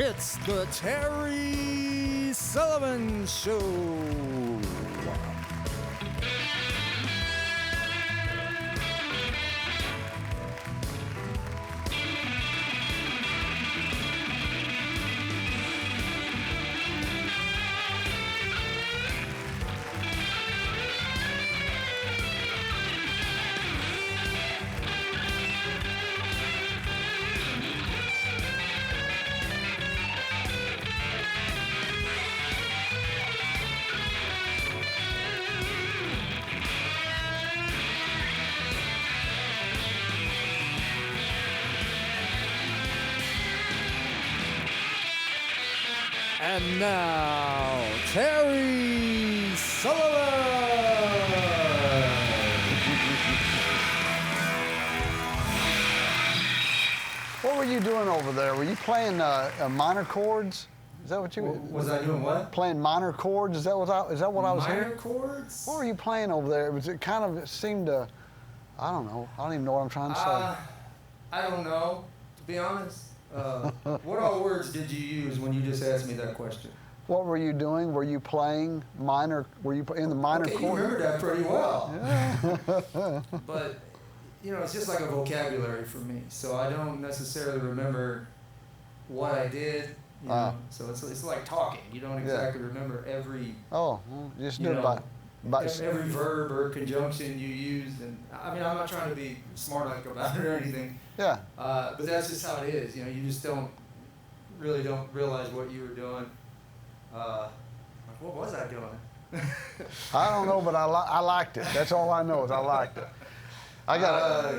It's the Terry Sullivan Show. And now, Terry Sullivan. What were you doing over there? Were you playing minor chords? Is that what you was I doing? What? Playing minor chords? Is that what I was hearing? Minor chords? What were you playing over there? It seemed to, I don't know. I don't even know what I'm trying to say. I don't know, to be honest. What all words did you use when you just asked me that question? What were you doing? Were you playing minor? Were you in the minor chord? You remember that pretty well. Yeah. But, you know, it's just like a vocabulary for me. So I don't necessarily remember what I did. You know? So it's like talking. You don't exactly remember every. Oh, well, just do it by every verb or conjunction you used. And I mean, I'm not trying to be smart aleck about it or anything. Yeah. But that's just how it is. You know, you just don't realize what you were doing. Like, what was I doing? I don't know, but I liked it. That's all I know is I liked it. I got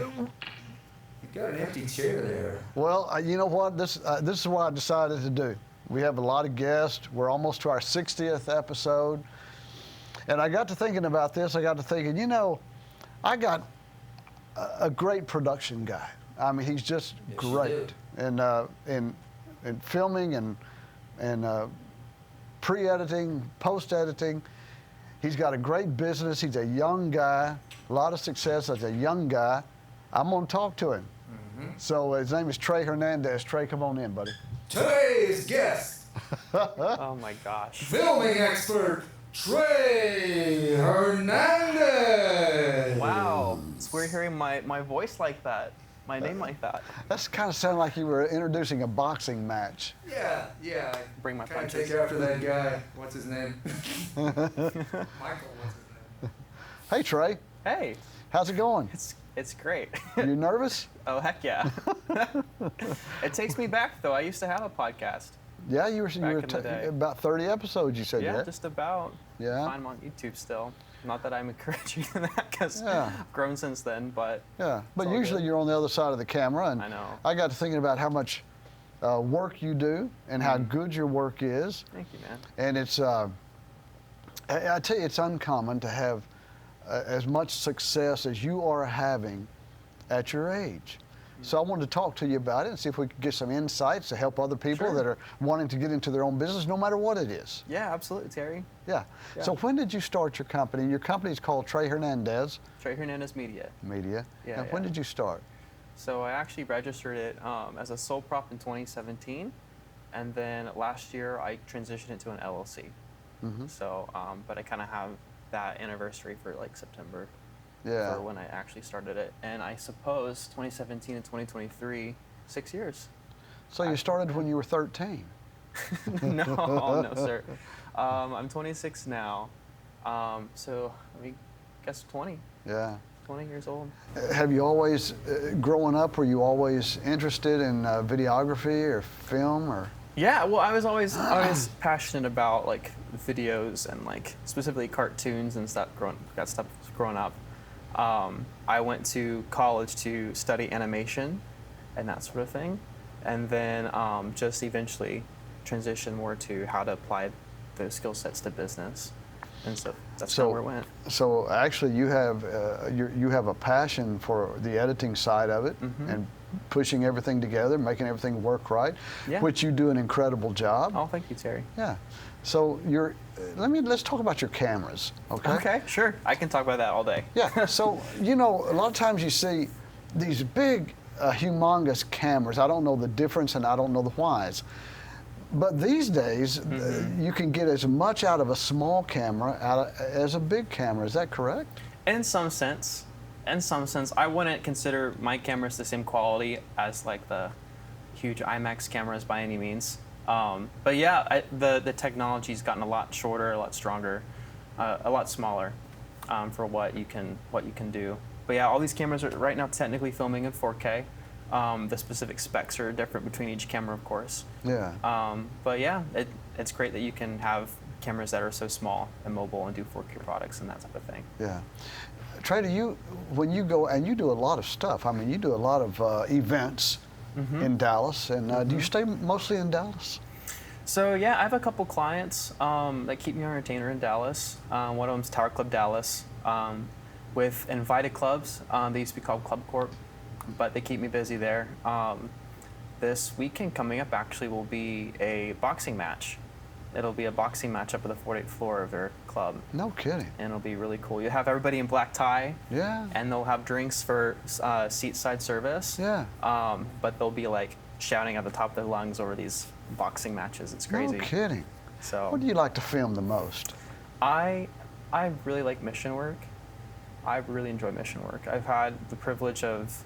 You've got an empty chair there. Well, you know what? This is what I decided to do. We have a lot of guests. We're almost to our 60th episode. And I got to thinking about this. I got to thinking, you know, I got a great production guy. I mean, he's just great. And in filming and pre-editing, post-editing. He's got a great business. He's a young guy, a lot of success as a young guy. I'm going to talk to him. Mm-hmm. So his name is Trey Hernandez. Trey, come on in, buddy. Today's guest. Oh, my gosh. Filming expert, Trey Hernandez. Wow. It's weird hearing my voice like that, my name like that. That's kind of sounded like you were introducing a boxing match. Yeah. Bring my Kind of punches. take after that guy. What's his name? Michael, what's his name? Hey, Trey. Hey. How's it going? It's great. You nervous? Oh, heck yeah. It takes me back, though. I used to have a podcast. Yeah, you were in the day. about 30 episodes, you said. Yeah, just about. Yeah. Find them on YouTube still. Not that I'm encouraging that, because I've grown since then, but. Yeah, but usually you're on the other side of the camera, and I know. I got to thinking about how much work you do and how good your work is. Thank you, man. And it's, I tell you, it's uncommon to have as much success as you are having at your age. So I wanted to talk to you about it and see if we could get some insights to help other people that are wanting to get into their own business, no matter what it is. Yeah, absolutely, Terry. Yeah. So when did you start your company? Your company is called Trey Hernandez Trey Hernandez Media. Yeah. And when did you start? So I actually registered it as a sole prop in 2017, and then last year I transitioned it to an LLC. Mm-hmm. So, but I kind of have that anniversary for like September. Yeah. For when I actually started it, and I suppose 2017 and 2023, 6 years. So you started when you were 13? No, sir. I'm 26 now, so I guess 20. Yeah. 20 years old. Have you always, growing up, were you always interested in videography or film or? Yeah, well, I was always passionate about like videos and like specifically cartoons and stuff. Growing up. I went to college to study animation and that sort of thing, and then just eventually transition more to how to apply those skill sets to business, and so that's kind of where it went. So actually, you have a passion for the editing side of it and pushing everything together, making everything work right, which you do an incredible job. Oh, thank you, Terry. Yeah. So let's talk about your cameras, okay? Okay, sure. I can talk about that all day. Yeah. So you know, a lot of times you see these big, humongous cameras. I don't know the difference and I don't know the whys. But these days, you can get as much out of a small camera as a big camera. Is that correct? In some sense. I wouldn't consider my cameras the same quality as like the huge IMAX cameras by any means. But yeah, the technology's gotten a lot shorter, a lot stronger, a lot smaller for what you can do. But yeah, all these cameras are right now technically filming in 4K. The specific specs are different between each camera, of course. Yeah. But yeah, it's great that you can have cameras that are so small and mobile and do 4K products and that type of thing. Yeah. Trey, when you go, and you do a lot of stuff, I mean, you do a lot of events in Dallas, and do you stay mostly in Dallas? So yeah, I have a couple clients that keep me on retainer in Dallas. One of them's Tower Club Dallas. With invited clubs, they used to be called Club Corp, but they keep me busy there. This weekend coming up actually will be a boxing match. It'll be a boxing match up at the 48th floor of their club. No kidding. And it'll be really cool. You have everybody in black tie. Yeah. And they'll have drinks for seat side service. Yeah. But they'll be like shouting at the top of their lungs over these boxing matches. It's crazy. No kidding. So. What do you like to film the most? I really like mission work. I really enjoy mission work. I've had the privilege of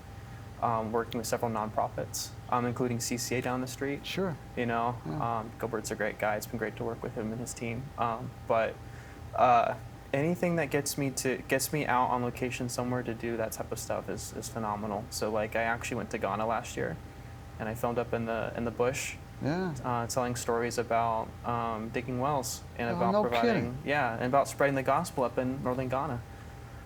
working with several nonprofits, including CCA down the street. Sure. You know, Yeah. Gilbert's a great guy. It's been great to work with him and his team. But anything that gets me out on location somewhere to do that type of stuff is phenomenal. So like I actually went to Ghana last year, and I filmed up in the bush. Yeah. Telling stories about digging wells and about no providing, kidding. yeah, and about spreading the gospel up in northern Ghana.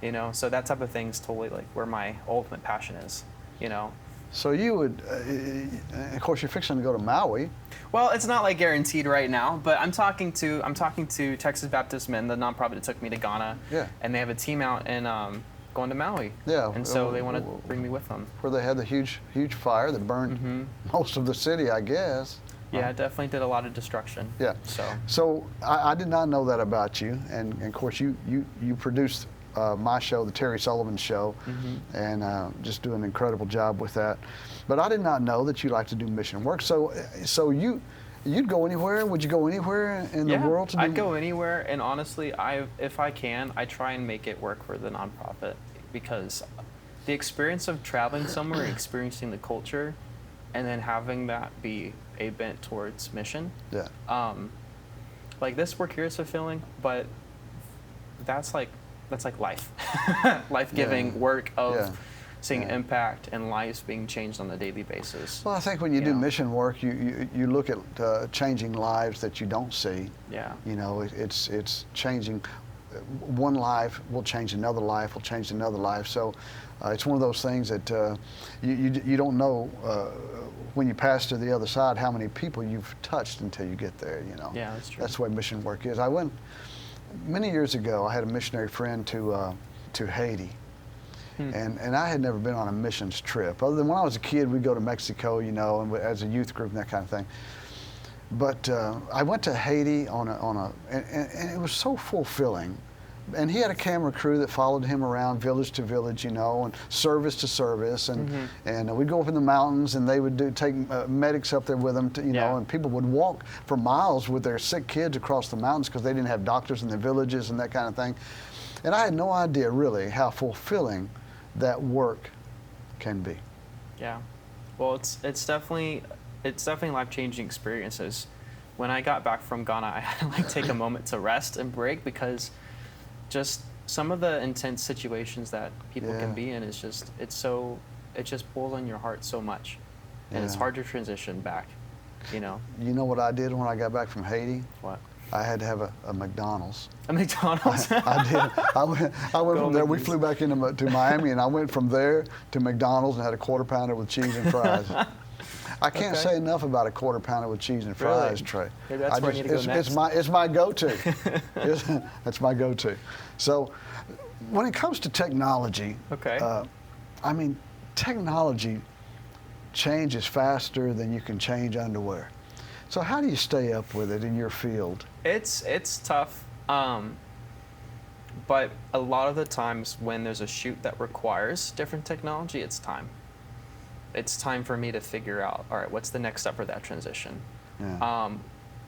You know, so that type of thing is totally like where my ultimate passion is. You know. So you would, of course, you're fixing to go to Maui. Well, it's not like guaranteed right now, but I'm talking to Texas Baptist Men, the nonprofit that took me to Ghana. Yeah. And they have a team out in going to Maui. Yeah. And so they want to bring me with them. Where they had the huge fire that burned most of the city, I guess. Yeah, it definitely did a lot of destruction. Yeah. So I did not know that about you, and of course you produced my show, the Terry Sullivan Show, and just do an incredible job with that. But I did not know that you like to do mission work. So you'd go anywhere? Would you go anywhere in the world to do? I'd go anywhere, and honestly, if I can, I try and make it work for the nonprofit, because the experience of traveling somewhere, experiencing the culture, and then having that be a bent towards mission. Yeah. Like this work here is fulfilling, but that's like life, life-giving work of seeing impact and lives being changed on a daily basis. Well, I think when you do mission work, you look at changing lives that you don't see. Yeah. You know, it's changing. One life will change another life, will change another life. So it's one of those things that you don't know when you pass to the other side how many people you've touched until you get there. You know. Yeah, that's true. That's the way mission work is. I went many years ago. I had a missionary friend to Haiti. And I had never been on a missions trip. Other than when I was a kid, we'd go to Mexico, you know, and as a youth group and that kind of thing. But I went to Haiti and it was so fulfilling. And he had a camera crew that followed him around village to village, you know, and service to service. And we'd go up in the mountains, and they would take medics up there with them, you know, and people would walk for miles with their sick kids across the mountains because they didn't have doctors in the villages and that kind of thing. And I had no idea really how fulfilling that work can be. Yeah, well, it's definitely life-changing experiences. When I got back from Ghana, I had to like take a moment to rest and break, because just some of the intense situations that people can be in is just it just pulls on your heart so much, and it's hard to transition back. You know. You know what I did when I got back from Haiti? What? I had to have a McDonald's. A McDonald's? I did. I went from there. We flew back to Miami, and I went from there to McDonald's and had a quarter pounder with cheese and fries. I can't say enough about a quarter pounder with cheese and fries, Trey. Maybe that's where I need to go next. It's my go-to. That's my go-to. So, when it comes to technology, I mean, technology changes faster than you can change underwear. So how do you stay up with it in your field? It's tough, but a lot of the times when there's a shoot that requires different technology, it's time. It's time for me to figure out, all right, what's the next step for that transition? Yeah.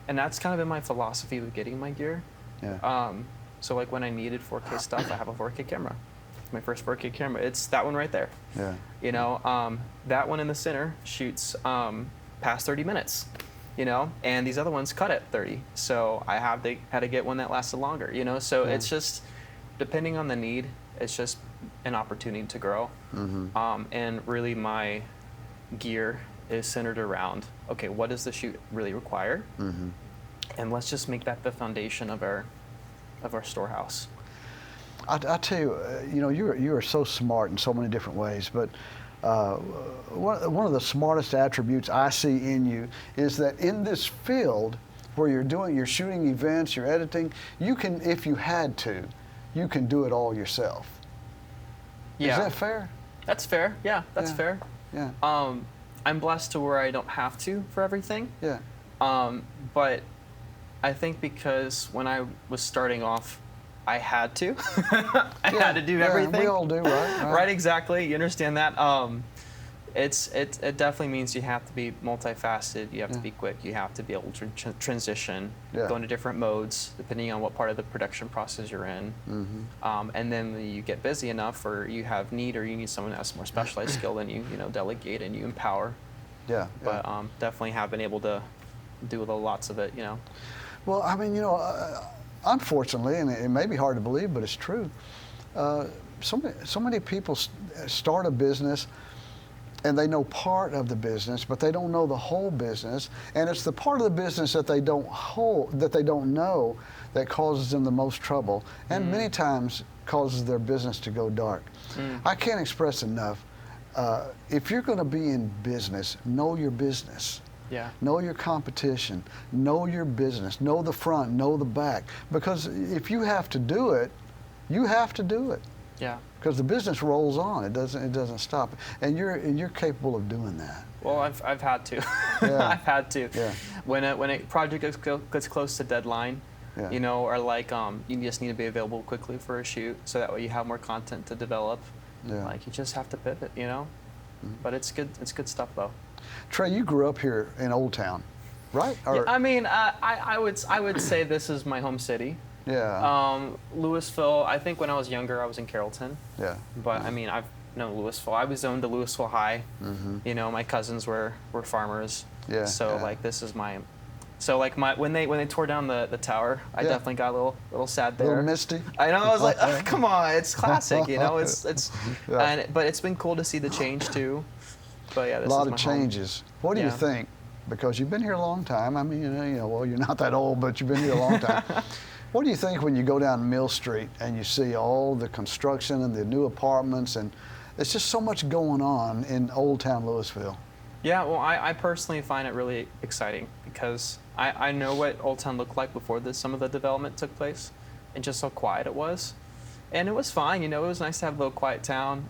And that's kind of been my philosophy with getting my gear. Yeah. So like when I needed 4K stuff, I have a 4K camera. It's my first 4K camera. It's that one right there. Yeah. You know, that one in the center shoots past 30 minutes. You know, and these other ones cut at 30. So I had to get one that lasted longer. You know, so it's just depending on the need. It's just an opportunity to grow. Mm-hmm. And really, my gear is centered around, okay, what does the shoot really require? Mm-hmm. And let's just make that the foundation of our storehouse. I tell you, you know, you are so smart in so many different ways, but one of the smartest attributes I see in you is that in this field where you're shooting events, you're editing, you can, if you had to, you can do it all yourself. Yeah. Is that fair? That's fair. Yeah, that's fair. Yeah. I'm blessed to where I don't have to for everything. Yeah. But I think because when I was starting off, I had to. I had to do everything. We all do, right? Right, exactly. You understand that? It definitely means you have to be multifaceted. You have to be quick. You have to be able to transition, go into different modes depending on what part of the production process you're in. Mm-hmm. And then when you get busy enough, or you have need, or you need someone that has more specialized skill than you, delegate and you empower. Yeah. But definitely have been able to do lots of it. Well, I mean, unfortunately, and it may be hard to believe, but it's true. So many people start a business, and they know part of the business, but they don't know the whole business. And it's the part of the business that they don't know that causes them the most trouble, and many times causes their business to go dark. I can't express enough. If you're going to be in business, know your business. Yeah. Know your competition. Know your business. Know the front. Know the back. Because if you have to do it, you have to do it. Yeah. Because the business rolls on. It doesn't stop. And you're capable of doing that. Well, I've had to. Yeah. I've had to. Yeah. When a project gets close to deadline, or like you just need to be available quickly for a shoot, so that way you have more content to develop. Yeah. Like you just have to pivot, But it's good. It's good stuff though. Trey, you grew up here in Old Town, right? Yeah, I mean, I would say this is my home city. Yeah. Lewisville. I think when I was younger, I was in Carrollton. Yeah. But I mean, I've known Lewisville. I was zoned to Lewisville High. Mm-hmm. My cousins were farmers. Yeah. So like this is my. So like when they tore down the tower, I definitely got a little sad there. A little misty. I know. I was like, oh, come on, it's classic. It's but it's been cool to see the change too. But yeah, this a lot is of my changes. home. What do you think? Because you've been here a long time. I mean, well, you're not that old, but you've been here a long time. What do you think when you go down Mill Street and you see all the construction and the new apartments, and it's just so much going on in Old Town Lewisville? Yeah, well, I personally find it really exciting because I know what Old Town looked like before some of the development took place, and just how quiet it was. And it was fine, it was nice to have a little quiet town.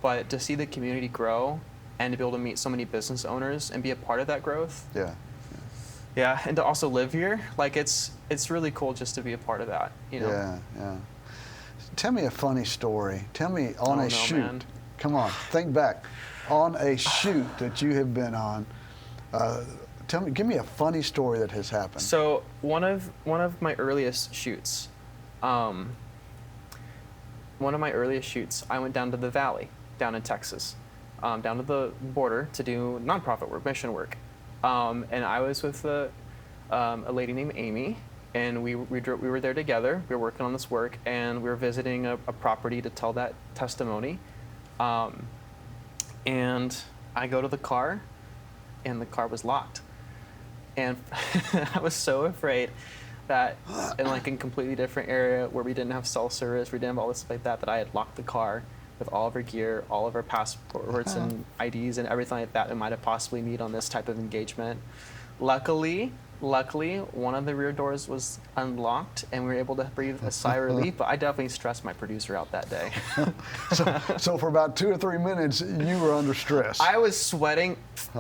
But to see the community grow and to be able to meet so many business owners and be a part of that growth. Yeah, and to also live here, like it's really cool just to be a part of that, Yeah. Tell me a funny story. Tell me on a shoot. Man. Come on, think back. On a shoot that you have been on, give me a funny story that has happened. So one of my earliest shoots, I went down to the valley, down in Texas, down to the border to do nonprofit work, mission work. And I was with a lady named Amy, and we were there together. We were working on this work, and we were visiting a property to tell that testimony. And I go to the car, and the car was locked. And I was so afraid that in a completely different area where we didn't have cell service, we didn't have all this stuff like that I had locked the car with all of our gear, all of our passports and IDs and everything like that we might have possibly need on this type of engagement. Luckily, one of the rear doors was unlocked and we were able to breathe a sigh of relief, but I definitely stressed my producer out that day. So for about 2 or 3 minutes, you were under stress. I was sweating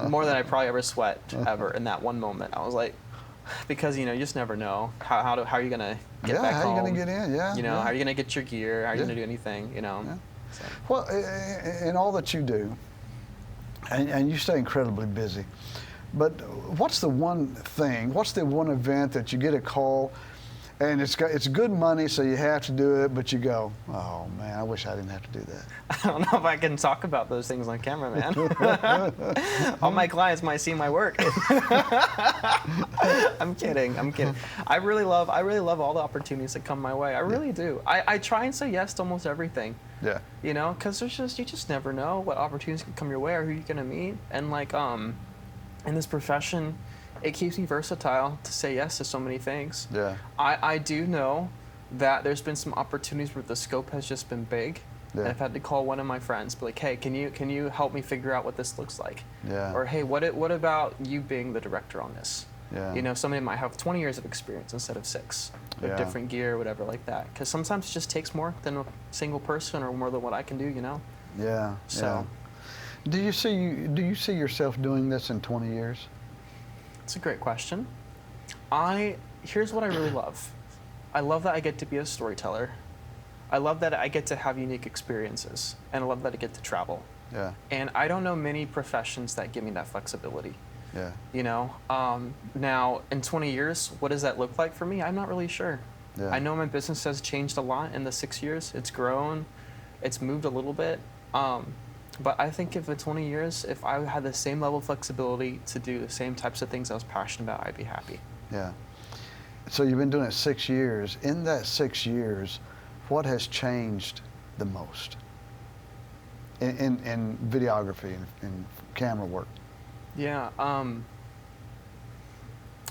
more than I probably ever sweat ever in that one moment. I was like, because you just never know how are you gonna get back home. How are you gonna get in? How are you gonna get your gear? How are you gonna do anything? So. Well, in all that you do, and you stay incredibly busy, But what's the one thing? What's the one event that you get a call, and it's good money, so you have to do it, but you go, oh man, I wish I didn't have to do that. I don't know if I can talk about those things on camera, man. All my clients might see my work. I'm kidding. I really love all the opportunities that come my way. I really do. I try and say yes to almost everything. Yeah. You know, because you just never know what opportunities can come your way or who you're gonna meet. And like in this profession, it keeps me versatile to say yes to so many things. Yeah. I do know that there's been some opportunities where the scope has just been big. Yeah. And I've had to call one of my friends, be like, hey, can you help me figure out what this looks like? Yeah. Or hey, what about you being the director on this? Yeah. You know, somebody might have 20 years of experience instead of 6, with Yeah. different gear, whatever like that. Because sometimes it just takes more than a single person or more than what I can do, you know? Yeah. So. Yeah. Do you see yourself doing this in 20 years? It's a great question. Here's what I really love. I love that I get to be a storyteller. I love that I get to have unique experiences, and I love that I get to travel. Yeah. And I don't know many professions that give me that flexibility. Yeah. You know, now in 20 years, what does that look like for me? I'm not really sure. Yeah. I know my business has changed a lot in the 6 years. It's grown, it's moved a little bit. But I think if in 20 years, if I had the same level of flexibility to do the same types of things I was passionate about, I'd be happy. Yeah. So you've been doing it 6 years. In that 6 years, what has changed the most in videography and in camera work? Yeah,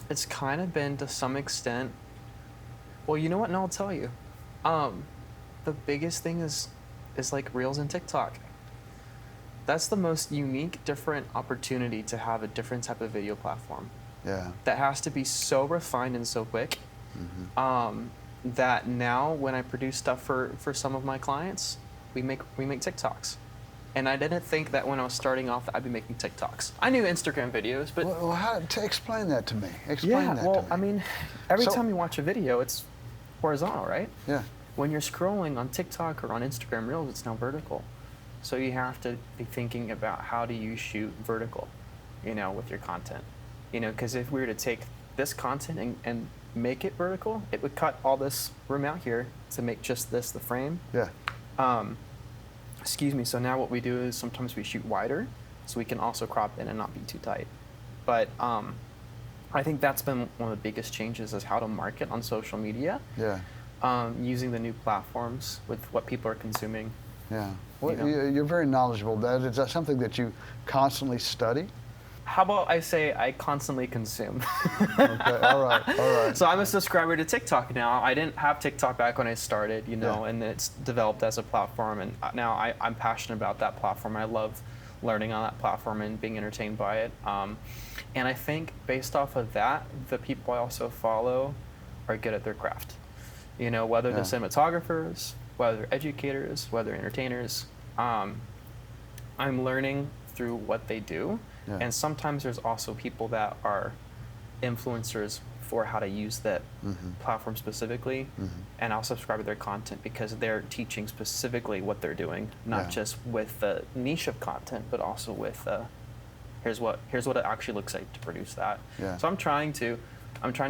it's kind of been to some extent. Well, you know what? No, I'll tell you. The biggest thing is like Reels and TikTok. That's the most unique, different opportunity to have a different type of video platform. Yeah. That has to be so refined and so quick. Mm-hmm. That now when I produce stuff for some of my clients, we make TikToks. And I didn't think that when I was starting off that I'd be making TikToks. I knew Instagram videos, but Well, explain that to me. Explain that to me. I mean, every So- time you watch a video, it's horizontal, right? Yeah. When you're scrolling on TikTok or on Instagram Reels, it's now vertical. So you have to be thinking about how do you shoot vertical, you know, with your content. You know, because if we were to take this content and make it vertical, it would cut all this room out here to make just this the frame. Yeah. Excuse me, so now what we do is sometimes we shoot wider, so we can also crop in and not be too tight. But I think that's been one of the biggest changes is how to market on social media. Yeah. Using the new platforms with what people are consuming. Yeah. Well, You know. you're very knowledgeable. Is that something that you constantly study? How about I say I constantly consume? Okay. All right. So I'm a subscriber to TikTok now. I didn't have TikTok back when I started, you know, Yeah. and it's developed as a platform. And now I'm passionate about that platform. I love learning on that platform and being entertained by it. And I think based off of that, the people I also follow are good at their craft. You know, whether they're cinematographers, whether they're educators, whether they're entertainers. I'm learning through what they do. Yeah. And sometimes there's also people that are influencers for how to use that platform specifically. And I'll subscribe to their content because they're teaching specifically what they're doing, not just with the niche of content, but also with here's what it actually looks like to produce that. Yeah. So I'm trying to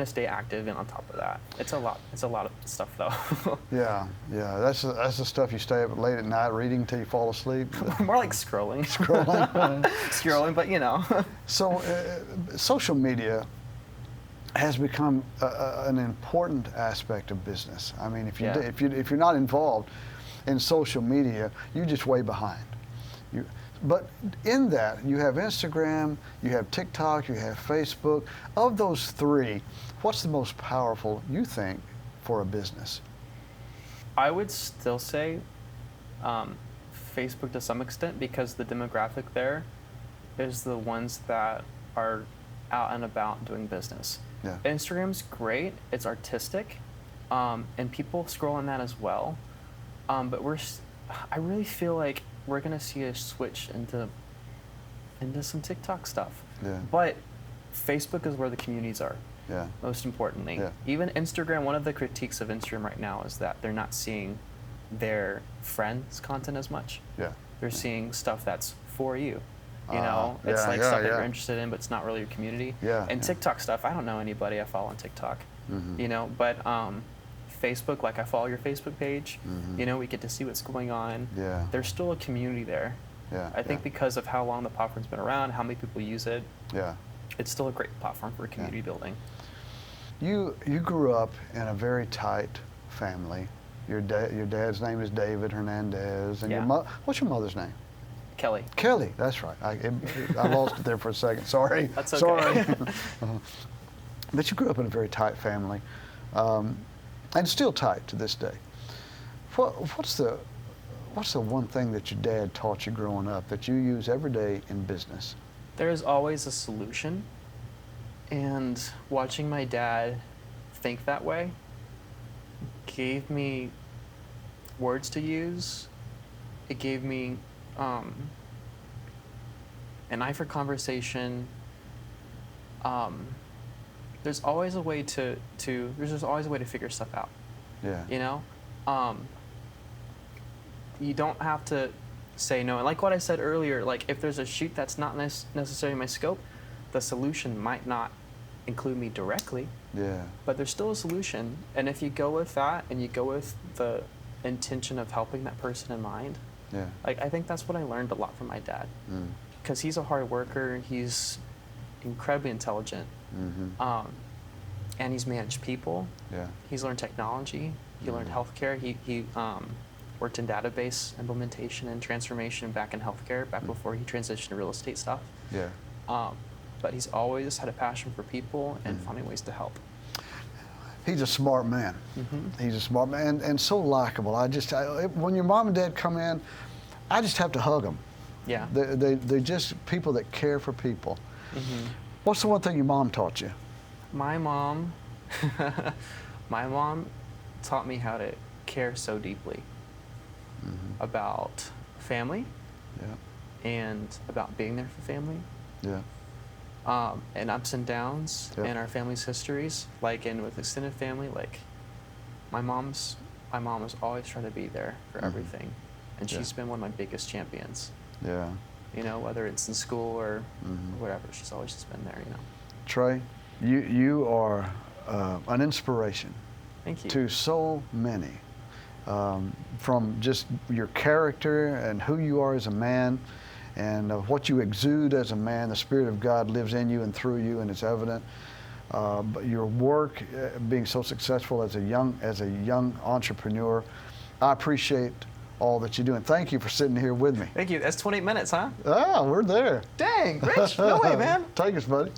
stay active and on top of that. It's a lot of stuff though. Yeah. That's the stuff you stay up late at night reading till you fall asleep. More like scrolling. Scrolling. But you know. So, social media has become an important aspect of business. I mean, if you're not involved in social media, you're just way behind. But in that, you have Instagram, you have TikTok, you have Facebook. Of those three, what's the most powerful, you think, for a business? I would still say Facebook to some extent because the demographic there is the ones that are out and about doing business. Yeah. Instagram's great, it's artistic, and people scroll on that as well. But I really feel like we're gonna see a switch into some TikTok stuff. Yeah. But Facebook is where the communities are. Yeah. Most importantly. Yeah. Even Instagram, one of the critiques of Instagram right now is that they're not seeing their friends' content as much. Yeah. They're seeing stuff that's for you. You know, it's yeah, like yeah, stuff that yeah. you're interested in, but it's not really your community. Yeah, And yeah. TikTok stuff, I don't know anybody I follow on TikTok. You know, but Facebook, like I follow your Facebook page. You know, we get to see what's going on. Yeah. There's still a community there. Yeah, I think yeah. because of how long the platform's been around, how many people use it, Yeah. it's still a great platform for community building. You grew up in a very tight family. Your dad's name is David Hernandez, and Yeah. what's your mother's name? Kelly. Kelly. That's right. I lost it there for a second. Sorry. That's okay. Sorry. But you grew up in a very tight family, and still tight to this day. What's the one thing that your dad taught you growing up that you use every day in business? There's always a solution, and watching my dad think that way gave me words to use. It gave me an eye for conversation. There's always a way there's always a way to figure stuff out. Yeah. You know, you don't have to say no. And like what I said earlier, like if there's a shoot that's not necessarily my scope, the solution might not include me directly. Yeah. But there's still a solution, and if you go with that and you go with the intention of helping that person in mind, Yeah. like I think that's what I learned a lot from my dad, because he's a hard worker. He's incredibly intelligent, and he's managed people. Yeah. He's learned technology. He learned healthcare. He worked in database implementation and transformation back in healthcare, back before he transitioned to real estate stuff. Yeah. But he's always had a passion for people and finding ways to help. He's a smart man. He's a smart man and so likable. When your mom and dad come in, I just have to hug them. Yeah. They're just people that care for people. What's the one thing your mom taught you? My mom taught me how to care so deeply about family Yeah. and about being there for family. Yeah. And ups and downs Yep. in our family's histories, like in with extended family, like my mom was always trying to be there for everything, and she's been one of my biggest champions. Yeah. You know, whether it's in school or whatever, she's always just been there. You know. Trey, you are an inspiration Thank you. to so many, from just your character and who you are as a man, and what you exude as a man. The Spirit of God lives in you and through you, and it's evident. But your work, being so successful as a young entrepreneur, I appreciate all that you do, and thank you for sitting here with me. Thank you. That's 28 minutes, huh? Ah, we're there. Dang, Rich. No way, man. Take us, buddy.